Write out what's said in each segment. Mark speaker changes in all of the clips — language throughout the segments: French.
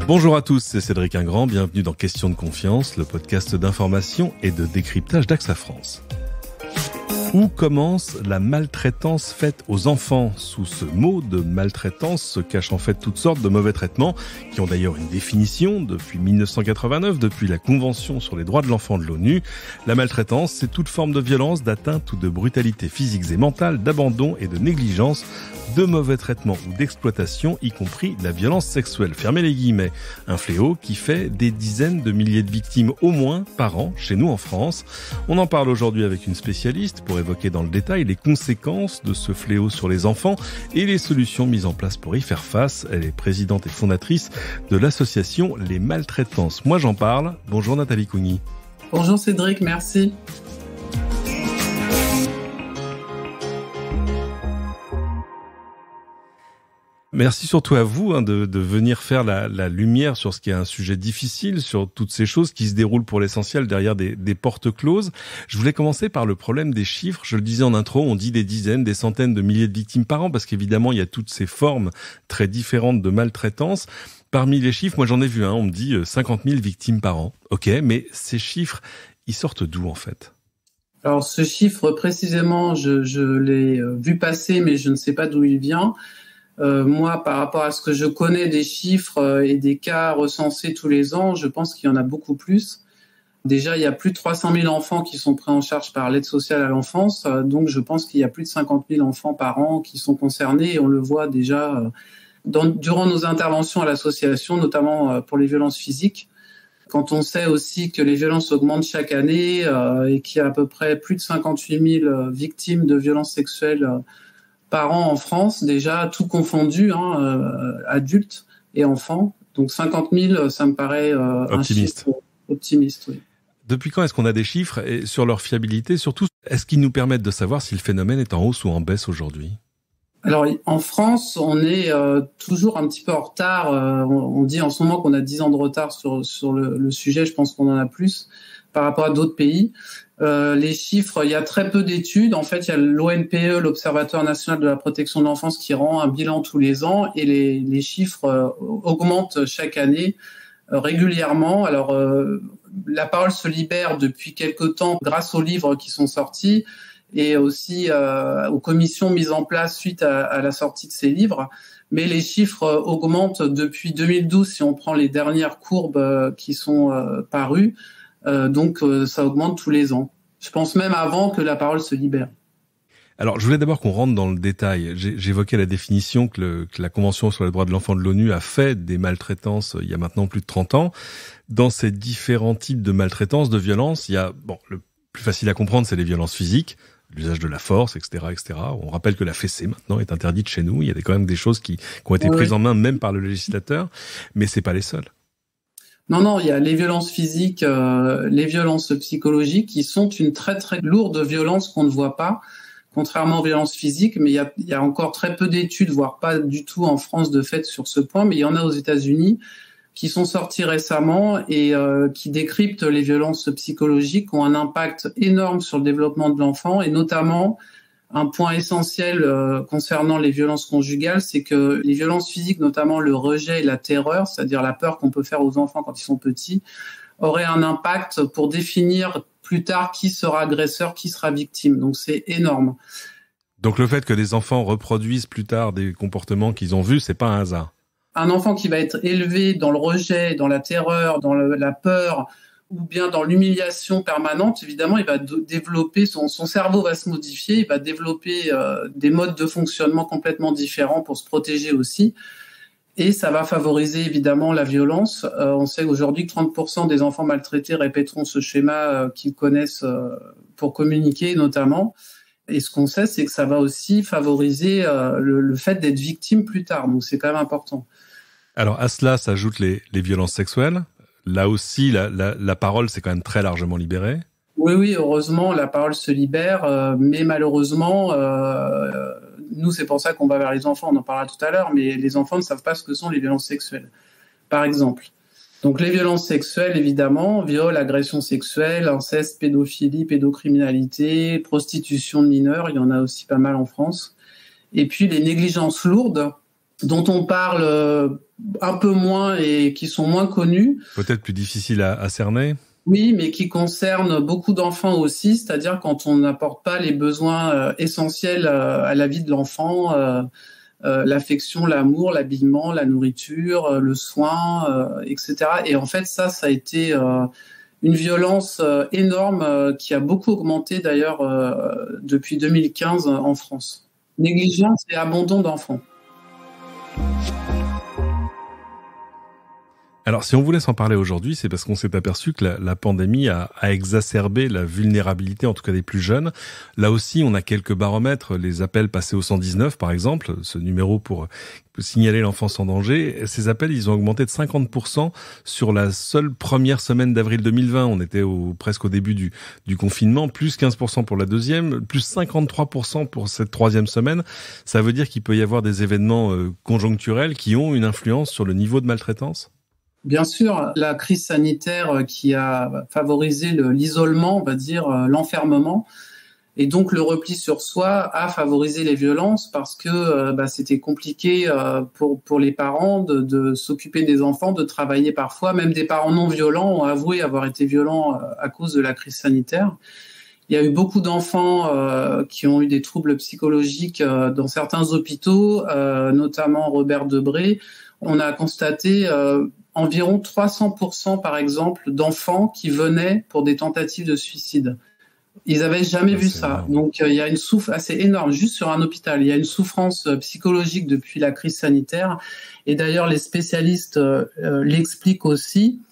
Speaker 1: Bonjour à tous, c'est Cédric Ingrand, bienvenue dans Question de confiance, le podcast d'information et de décryptage d'AXA France. Où commence la maltraitance faite aux enfants ? Sous ce mot de maltraitance se cachent en fait toutes sortes de mauvais traitements qui ont d'ailleurs une définition depuis 1989, depuis la Convention sur les droits de l'enfant de l'ONU. La maltraitance, c'est toute forme de violence, d'atteinte ou de brutalité physiques et mentales, d'abandon et de négligence, de mauvais traitements ou d'exploitation, y compris la violence sexuelle. Fermez les guillemets. Un fléau qui fait des dizaines de milliers de victimes au moins par an chez nous en France. On en parle aujourd'hui avec une spécialiste pour évoquer dans le détail les conséquences de ce fléau sur les enfants et les solutions mises en place pour y faire face. Elle est présidente et fondatrice de l'association Les Maltraitances. Moi j'en parle. Bonjour Nathalie Cougny.
Speaker 2: Bonjour Cédric, merci.
Speaker 1: Merci surtout à vous de venir faire la lumière sur ce qui est un sujet difficile, sur toutes ces choses qui se déroulent pour l'essentiel derrière des portes closes. Je voulais commencer par le problème des chiffres. Je le disais en intro, on dit des dizaines, des centaines de milliers de victimes par an parce qu'évidemment, il y a toutes ces formes très différentes de maltraitance. Parmi les chiffres, moi j'en ai vu on me dit 50 000 victimes par an. Ok, mais ces chiffres, ils sortent d'où en fait ?
Speaker 2: Alors ce chiffre précisément, je l'ai vu passer, mais je ne sais pas d'où il vient. Moi, par rapport à ce que je connais des chiffres et des cas recensés tous les ans, je pense qu'il y en a beaucoup plus. Déjà, il y a plus de 300 000 enfants qui sont pris en charge par l'aide sociale à l'enfance. Donc, je pense qu'il y a plus de 50 000 enfants par an qui sont concernés. Et on le voit déjà durant nos interventions à l'association, notamment pour les violences physiques. Quand on sait aussi que les violences augmentent chaque année et qu'il y a à peu près plus de 58 000 victimes de violences sexuelles par an en France, déjà tout confondu, adultes et enfants. Donc 50 000, ça me paraît un chiffre optimiste. Oui.
Speaker 1: Depuis quand est-ce qu'on a des chiffres et sur leur fiabilité, surtout, est-ce qu'ils nous permettent de savoir si le phénomène est en hausse ou en baisse aujourd'hui ?
Speaker 2: Alors en France, on est toujours un petit peu en retard. On dit en ce moment qu'on a 10 ans de retard sur le sujet. Je pense qu'on en a plus par rapport à d'autres pays. Les chiffres, il y a très peu d'études. En fait, il y a l'ONPE, l'Observatoire national de la protection de l'enfance, qui rend un bilan tous les ans et les chiffres augmentent chaque année régulièrement. Alors, la parole se libère depuis quelque temps grâce aux livres qui sont sortis et aussi aux commissions mises en place suite à la sortie de ces livres. Mais les chiffres augmentent depuis 2012 si on prend les dernières courbes qui sont parues. Donc, ça augmente tous les ans. Je pense même avant que la parole se libère.
Speaker 1: Alors, je voulais d'abord qu'on rentre dans le détail. J'évoquais la définition que la Convention sur les droits de l'enfant de l'ONU a fait des maltraitances il y a maintenant plus de 30 ans. Dans ces différents types de maltraitance, de violence, il y a, le plus facile à comprendre, c'est les violences physiques, l'usage de la force, etc., etc. On rappelle que la fessée, maintenant, est interdite chez nous. Il y a quand même des choses qui ont été prises en main, même par le législateur. Mais c'est pas les seules.
Speaker 2: Non, il y a les violences physiques, les violences psychologiques qui sont une très très lourde violence qu'on ne voit pas, contrairement aux violences physiques, mais il y a encore très peu d'études, voire pas du tout en France de fait sur ce point, mais il y en a aux États-Unis qui sont sortis récemment et qui décryptent les violences psychologiques, qui ont un impact énorme sur le développement de l'enfant et notamment un point essentiel concernant les violences conjugales, c'est que les violences physiques, notamment le rejet et la terreur, c'est-à-dire la peur qu'on peut faire aux enfants quand ils sont petits, auraient un impact pour définir plus tard qui sera agresseur, qui sera victime. Donc c'est énorme.
Speaker 1: Donc le fait que des enfants reproduisent plus tard des comportements qu'ils ont vus, c'est pas un hasard.
Speaker 2: Un enfant qui va être élevé dans le rejet, dans la terreur, dans la peur, ou bien dans l'humiliation permanente, évidemment, il va développer, son cerveau va se modifier, il va développer des modes de fonctionnement complètement différents pour se protéger aussi. Et ça va favoriser évidemment la violence. On sait aujourd'hui que 30% des enfants maltraités répéteront ce schéma qu'ils connaissent pour communiquer notamment. Et ce qu'on sait, c'est que ça va aussi favoriser le fait d'être victime plus tard. Donc c'est quand même important.
Speaker 1: Alors à cela s'ajoutent les violences sexuelles. Là aussi, la parole s'est quand même très largement libérée.
Speaker 2: Oui, heureusement, la parole se libère, mais malheureusement, nous, c'est pour ça qu'on va vers les enfants, on en parlera tout à l'heure, mais les enfants ne savent pas ce que sont les violences sexuelles, par exemple. Donc les violences sexuelles, évidemment, viol, agression sexuelle, inceste, pédophilie, pédocriminalité, prostitution de mineurs, il y en a aussi pas mal en France. Et puis les négligences lourdes, dont on parle un peu moins et qui sont moins connus.
Speaker 1: Peut-être plus difficile à cerner.
Speaker 2: Oui, mais qui concernent beaucoup d'enfants aussi, c'est-à-dire quand on n'apporte pas les besoins essentiels à la vie de l'enfant, l'affection, l'amour, l'habillement, la nourriture, le soin, etc. Et en fait, ça a été une violence énorme qui a beaucoup augmenté d'ailleurs depuis 2015 en France. Négligence et abandon d'enfants.
Speaker 1: Alors, si on vous laisse en parler aujourd'hui, c'est parce qu'on s'est aperçu que la pandémie a exacerbé la vulnérabilité, en tout cas des plus jeunes. Là aussi, on a quelques baromètres, les appels passés au 119, par exemple, ce numéro pour signaler l'enfance en danger. Ces appels, ils ont augmenté de 50% sur la seule première semaine d'avril 2020. On était presque au début du confinement, plus 15% pour la deuxième, plus 53% pour cette troisième semaine. Ça veut dire qu'il peut y avoir des événements conjoncturels qui ont une influence sur le niveau de maltraitance ?
Speaker 2: Bien sûr, la crise sanitaire qui a favorisé l'isolement, on va dire l'enfermement, et donc le repli sur soi a favorisé les violences parce que c'était compliqué pour les parents de s'occuper des enfants, de travailler parfois. Même des parents non violents ont avoué avoir été violents à cause de la crise sanitaire. Il y a eu beaucoup d'enfants qui ont eu des troubles psychologiques dans certains hôpitaux, notamment Robert Debré. On a constaté environ 300% par exemple d'enfants qui venaient pour des tentatives de suicide. Ils n'avaient jamais vu ça. Énorme. Donc il y a une souffrance assez énorme juste sur un hôpital. Il y a une souffrance psychologique depuis la crise sanitaire. Et d'ailleurs les spécialistes l'expliquent aussi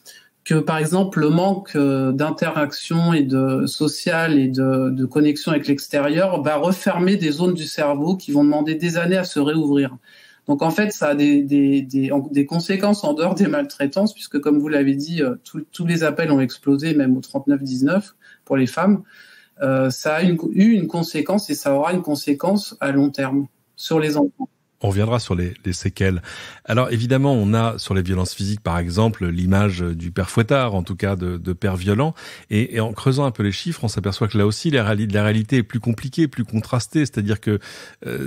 Speaker 2: que par exemple le manque d'interaction et de sociale et de connexion avec l'extérieur va refermer des zones du cerveau qui vont demander des années à se réouvrir. Donc en fait, ça a des conséquences en dehors des maltraitances, puisque comme vous l'avez dit, tous les appels ont explosé, même au 3919 pour les femmes. Ça a eu une conséquence et ça aura une conséquence à long terme sur les enfants.
Speaker 1: On reviendra sur les séquelles. Alors évidemment, on a sur les violences physiques, par exemple, l'image du père fouettard, en tout cas de père violent. Et en creusant un peu les chiffres, on s'aperçoit que là aussi, la réalité est plus compliquée, plus contrastée. C'est-à-dire que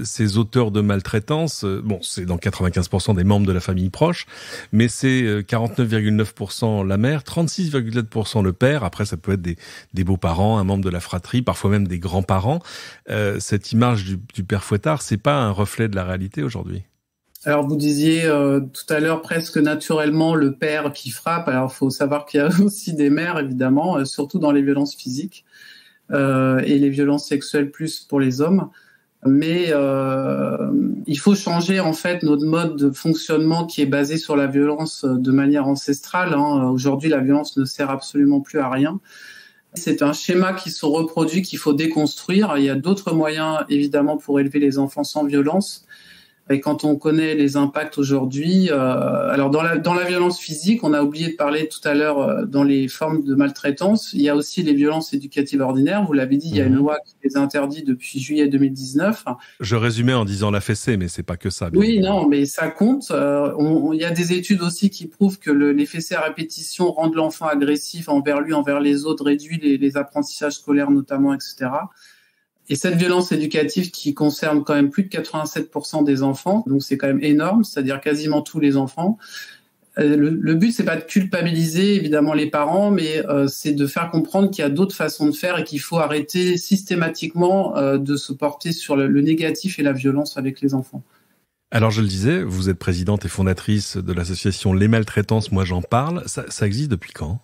Speaker 1: ces auteurs de maltraitance, c'est dans 95% des membres de la famille proche, mais c'est 49,9% la mère, 36,7% le père. Après, ça peut être des beaux-parents, un membre de la fratrie, parfois même des grands-parents. Cette image du père fouettard, c'est pas un reflet de la réalité aujourd'hui.
Speaker 2: Alors vous disiez tout à l'heure presque naturellement le père qui frappe. Alors il faut savoir qu'il y a aussi des mères évidemment, surtout dans les violences physiques et les violences sexuelles plus pour les hommes. Mais il faut changer en fait notre mode de fonctionnement qui est basé sur la violence de manière ancestrale. Aujourd'hui la violence ne sert absolument plus à rien. C'est un schéma qui se reproduit qu'il faut déconstruire. Il y a d'autres moyens évidemment pour élever les enfants sans violence. Et quand on connaît les impacts aujourd'hui, alors dans la violence physique, on a oublié de parler tout à l'heure dans les formes de maltraitance, il y a aussi les violences éducatives ordinaires. Vous l'avez dit, il y a une loi qui les interdit depuis juillet 2019.
Speaker 1: Je résumais en disant la fessée, mais c'est pas que ça.
Speaker 2: Oui, non, mais ça compte. Il y a des études aussi qui prouvent que les fessées à répétition rendent l'enfant agressif envers lui, envers les autres, réduit les apprentissages scolaires notamment, etc. Et cette violence éducative qui concerne quand même plus de 87% des enfants, donc c'est quand même énorme, c'est-à-dire quasiment tous les enfants. Le but, c'est pas de culpabiliser évidemment les parents, mais c'est de faire comprendre qu'il y a d'autres façons de faire et qu'il faut arrêter systématiquement de se porter sur le négatif et la violence avec les enfants.
Speaker 1: Alors je le disais, vous êtes présidente et fondatrice de l'association Les Maltraitances, moi j'en parle. Ça existe depuis quand ?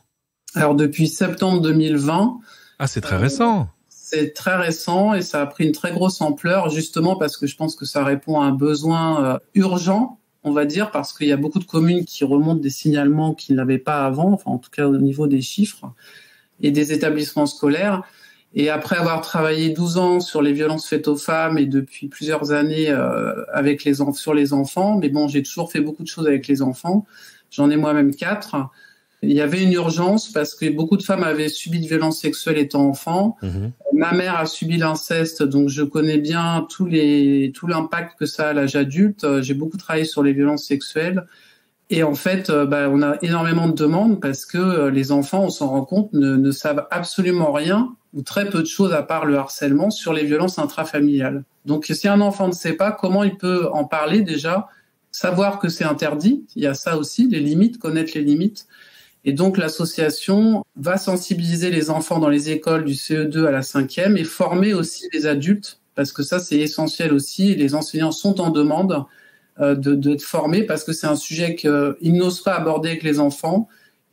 Speaker 2: Alors depuis septembre 2020.
Speaker 1: Ah, c'est très récent.
Speaker 2: C'est très récent et ça a pris une très grosse ampleur justement parce que je pense que ça répond à un besoin urgent, on va dire, parce qu'il y a beaucoup de communes qui remontent des signalements qu'ils n'avaient pas avant, enfin en tout cas au niveau des chiffres et des établissements scolaires. Et après avoir travaillé 12 ans sur les violences faites aux femmes et depuis plusieurs années avec sur les enfants, mais bon, j'ai toujours fait beaucoup de choses avec les enfants. J'en ai moi-même 4. Il y avait une urgence parce que beaucoup de femmes avaient subi de violences sexuelles étant enfants. Ma mère a subi l'inceste, donc je connais bien tout l'impact que ça a à l'âge adulte. J'ai beaucoup travaillé sur les violences sexuelles. Et en fait, on a énormément de demandes parce que les enfants, on s'en rend compte, ne savent absolument rien ou très peu de choses à part le harcèlement sur les violences intrafamiliales. Donc si un enfant ne sait pas comment il peut en parler déjà, savoir que c'est interdit. Il y a ça aussi, les limites, connaître les limites. Et donc, l'association va sensibiliser les enfants dans les écoles du CE2 à la 5e et former aussi les adultes, parce que ça, c'est essentiel aussi. Et les enseignants sont en demande de former, parce que c'est un sujet qu'ils n'osent pas aborder avec les enfants.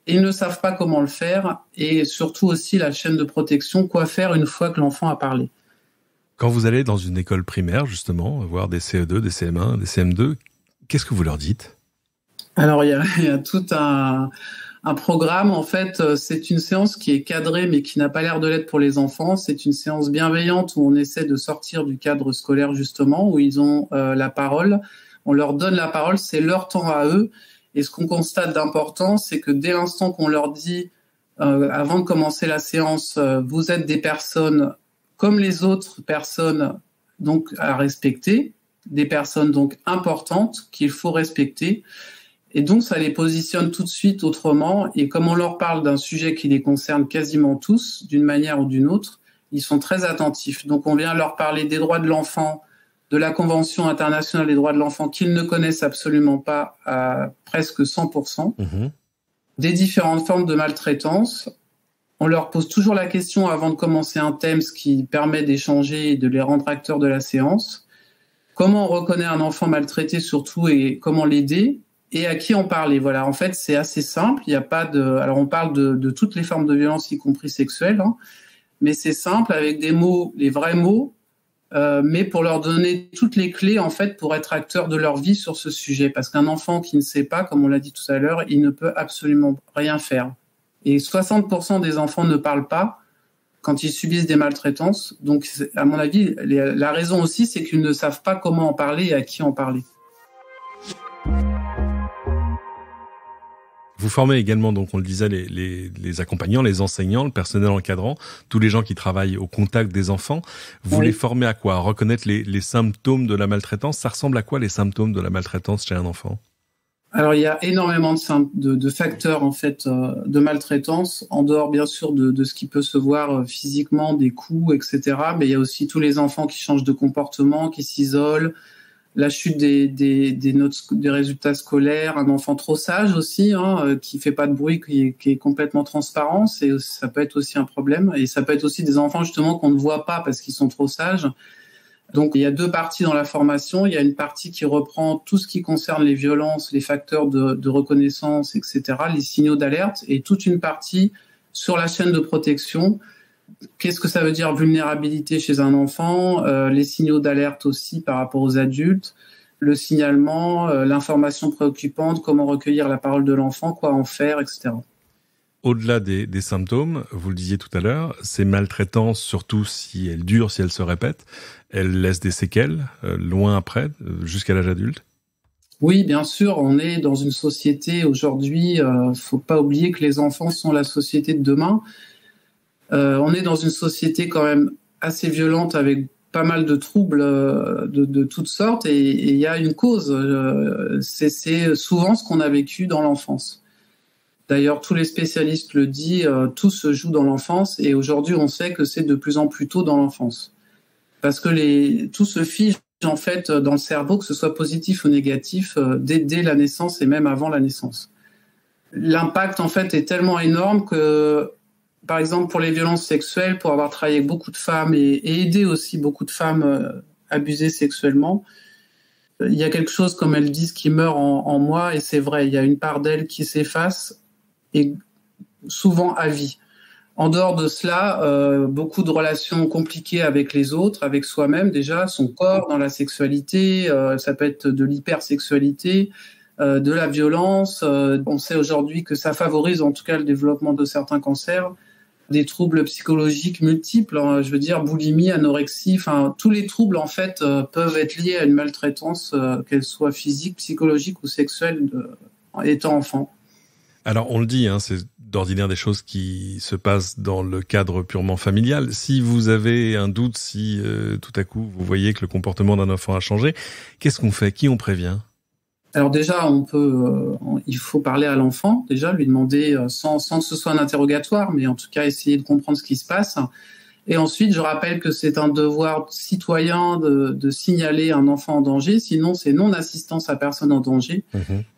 Speaker 2: Ils ne savent pas comment le faire. Et surtout aussi, la chaîne de protection, quoi faire une fois que l'enfant a parlé.
Speaker 1: Quand vous allez dans une école primaire, justement, voir des CE2, des CM1, des CM2, qu'est-ce que vous leur dites ?
Speaker 2: Alors, il y a tout un programme. En fait, c'est une séance qui est cadrée, mais qui n'a pas l'air de l'être pour les enfants. C'est une séance bienveillante où on essaie de sortir du cadre scolaire, justement, où ils ont la parole. On leur donne la parole, c'est leur temps à eux. Et ce qu'on constate d'important, c'est que dès l'instant qu'on leur dit, avant de commencer la séance, vous êtes des personnes comme les autres personnes, donc à respecter, des personnes donc importantes qu'il faut respecter. Et donc, ça les positionne tout de suite autrement. Et comme on leur parle d'un sujet qui les concerne quasiment tous, d'une manière ou d'une autre, ils sont très attentifs. Donc, on vient leur parler des droits de l'enfant, de la Convention internationale des droits de l'enfant qu'ils ne connaissent absolument pas à presque 100%, des différentes formes de maltraitance. On leur pose toujours la question avant de commencer un thème, ce qui permet d'échanger et de les rendre acteurs de la séance. Comment on reconnaît un enfant maltraité surtout et comment l'aider et à qui en parler. Voilà, en fait, c'est assez simple. Il y a pas de. Alors, on parle de toutes les formes de violence, y compris sexuelles, hein, mais c'est simple avec des mots, les vrais mots, mais pour leur donner toutes les clés en fait pour être acteurs de leur vie sur ce sujet. Parce qu'un enfant qui ne sait pas, comme on l'a dit tout à l'heure, il ne peut absolument rien faire. Et 60% des enfants ne parlent pas quand ils subissent des maltraitances. Donc, à mon avis, la raison aussi, c'est qu'ils ne savent pas comment en parler et à qui en parler.
Speaker 1: Vous formez également, donc on le disait, les accompagnants, les enseignants, le personnel encadrant, tous les gens qui travaillent au contact des enfants. Vous les formez à quoi ? À reconnaître les symptômes de la maltraitance. Ça ressemble à quoi les symptômes de la maltraitance chez un enfant ?
Speaker 2: Alors, il y a énormément de facteurs en fait de maltraitance, en dehors bien sûr de ce qui peut se voir physiquement, des coups, etc. Mais il y a aussi tous les enfants qui changent de comportement, qui s'isolent, la chute des notes, des résultats scolaires, un enfant trop sage aussi, qui fait pas de bruit, qui est complètement transparent, ça peut être aussi un problème. Et ça peut être aussi des enfants justement qu'on ne voit pas parce qu'ils sont trop sages. Donc, il y a deux parties dans la formation. Il y a une partie qui reprend tout ce qui concerne les violences, les facteurs de reconnaissance, etc., les signaux d'alerte, et toute une partie sur la chaîne de protection. Qu'est-ce que ça veut dire vulnérabilité chez un enfant, les signaux d'alerte aussi par rapport aux adultes, le signalement, l'information préoccupante, comment recueillir la parole de l'enfant, quoi en faire, etc.
Speaker 1: Au-delà des symptômes, vous le disiez tout à l'heure, ces maltraitances, surtout si elles durent, si elles se répètent, elles laissent des séquelles, loin après, jusqu'à l'âge adulte ?
Speaker 2: Oui, bien sûr, on est dans une société aujourd'hui, faut pas oublier que les enfants sont la société de demain. On est dans une société quand même assez violente avec pas mal de troubles de toutes sortes et il y a une cause. C'est souvent ce qu'on a vécu dans l'enfance. D'ailleurs, tous les spécialistes le disent, tout se joue dans l'enfance et aujourd'hui, on sait que c'est de plus en plus tôt dans l'enfance. Parce que tout se fige en fait dans le cerveau, que ce soit positif ou négatif, dès la naissance et même avant la naissance. L'impact en fait est tellement énorme que, par exemple, pour les violences sexuelles, pour avoir travaillé avec beaucoup de femmes et aidé aussi beaucoup de femmes abusées sexuellement, il y a quelque chose, comme elles disent, qui meurt en moi et c'est vrai, il y a une part d'elles qui s'efface et souvent à vie. En dehors de cela, beaucoup de relations compliquées avec les autres, avec soi-même déjà, son corps, dans la sexualité, ça peut être de l'hypersexualité, de la violence. On sait aujourd'hui que ça favorise en tout cas le développement de certains cancers, des troubles psychologiques multiples, je veux dire boulimie, anorexie, enfin tous les troubles en fait peuvent être liés à une maltraitance, qu'elle soit physique, psychologique ou sexuelle, étant enfant.
Speaker 1: Alors, on le dit, c'est d'ordinaire des choses qui se passent dans le cadre purement familial. Si vous avez un doute, si tout à coup vous voyez que le comportement d'un enfant a changé, qu'est-ce qu'on fait ? Qui on prévient ?
Speaker 2: Alors déjà, il faut parler à l'enfant, déjà lui demander sans que ce soit un interrogatoire, mais en tout cas essayer de comprendre ce qui se passe. Et ensuite, je rappelle que c'est un devoir citoyen de signaler un enfant en danger, sinon c'est non-assistance à personne en danger.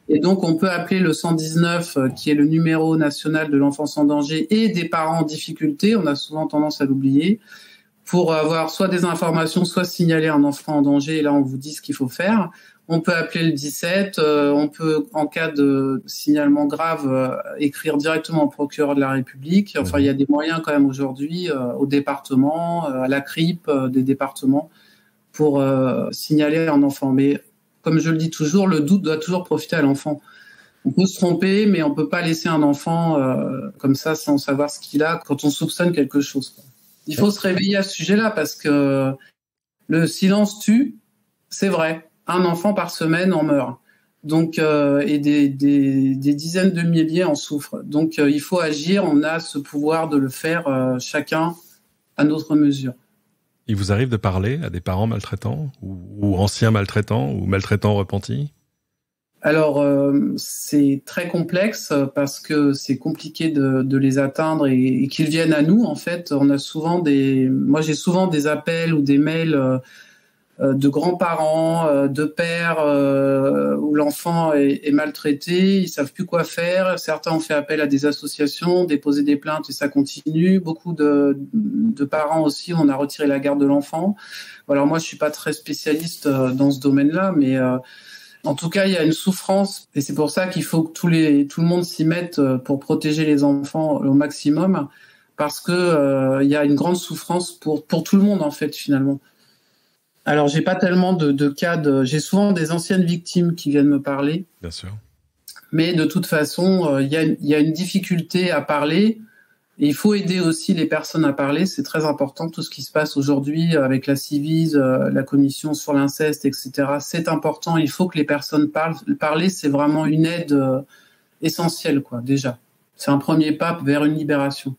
Speaker 2: Et donc, on peut appeler le 119, qui est le numéro national de l'enfance en danger et des parents en difficulté, on a souvent tendance à l'oublier, pour avoir soit des informations, soit signaler un enfant en danger, et là, on vous dit ce qu'il faut faire. On peut appeler le 17, on peut, en cas de signalement grave, écrire directement au procureur de la République. Enfin, il y a des moyens quand même aujourd'hui au département, à la CRIP des départements, pour signaler un enfant. Mais comme je le dis toujours, le doute doit toujours profiter à l'enfant. On peut se tromper, mais on peut pas laisser un enfant comme ça sans savoir ce qu'il a quand on soupçonne quelque chose. Il faut se réveiller à ce sujet-là parce que le silence tue, c'est vrai. Un enfant par semaine en meurt. Donc, et des dizaines de milliers en souffrent. Donc, il faut agir. On a ce pouvoir de le faire chacun à notre mesure.
Speaker 1: Il vous arrive de parler à des parents maltraitants ou anciens maltraitants ou maltraitants repentis ?
Speaker 2: Alors, c'est très complexe parce que c'est compliqué de les atteindre et qu'ils viennent à nous. En fait, on a souvent moi, j'ai souvent des appels ou des mails de grands-parents, de pères où l'enfant est maltraité, ils savent plus quoi faire. Certains ont fait appel à des associations, déposé des plaintes et ça continue. Beaucoup de parents aussi, on a retiré la garde de l'enfant. Alors moi, je suis pas très spécialiste dans ce domaine-là, mais en tout cas, il y a une souffrance et c'est pour ça qu'il faut que tout le monde s'y mette pour protéger les enfants au maximum, parce que il y a une grande souffrance pour tout le monde en fait finalement. Alors, j'ai pas tellement de cas j'ai souvent des anciennes victimes qui viennent me parler.
Speaker 1: Bien sûr. Mais
Speaker 2: de toute façon, il y a une difficulté à parler. Et il faut aider aussi les personnes à parler. C'est très important, tout ce qui se passe aujourd'hui avec la Ciivise, la commission sur l'inceste, etc. C'est important. Il faut que les personnes parlent. Parler, c'est vraiment une aide essentielle, quoi, déjà. C'est un premier pas vers une libération.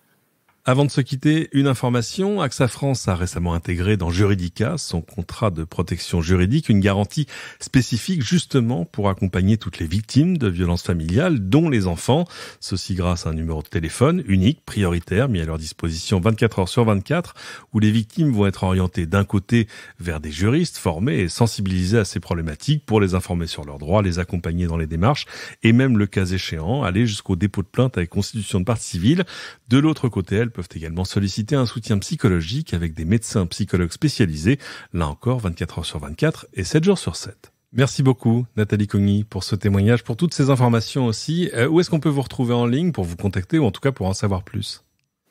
Speaker 1: Avant de se quitter, une information. AXA France a récemment intégré dans Juridica, son contrat de protection juridique, une garantie spécifique justement pour accompagner toutes les victimes de violences familiales, dont les enfants. Ceci grâce à un numéro de téléphone unique, prioritaire, mis à leur disposition 24 heures sur 24, où les victimes vont être orientées d'un côté vers des juristes formés et sensibilisés à ces problématiques pour les informer sur leurs droits, les accompagner dans les démarches et même, le cas échéant, aller jusqu'au dépôt de plainte avec constitution de partie civile. De l'autre côté, elles peuvent également solliciter un soutien psychologique avec des médecins psychologues spécialisés, là encore 24 heures sur 24 et 7 jours sur 7. Merci beaucoup Nathalie Cogny pour ce témoignage, pour toutes ces informations aussi. Où est-ce qu'on peut vous retrouver en ligne pour vous contacter ou en tout cas pour en savoir plus ?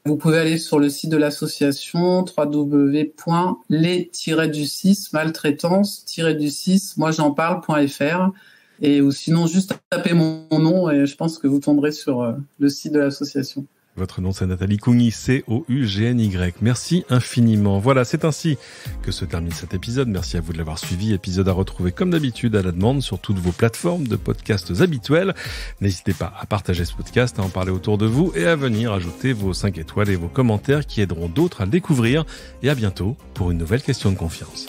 Speaker 2: Vous pouvez aller sur le site de l'association www.les-maltraitance-moi-j'en-parle.fr ou sinon juste taper mon nom et je pense que vous tomberez sur le site de l'association.
Speaker 1: Votre nom, c'est Nathalie Cogny, C-O-U-G-N-Y. Merci infiniment. Voilà, c'est ainsi que se termine cet épisode. Merci à vous de l'avoir suivi. Épisode à retrouver comme d'habitude à la demande sur toutes vos plateformes de podcasts habituelles. N'hésitez pas à partager ce podcast, à en parler autour de vous et à venir ajouter vos 5 étoiles et vos commentaires qui aideront d'autres à le découvrir. Et à bientôt pour une nouvelle question de confiance.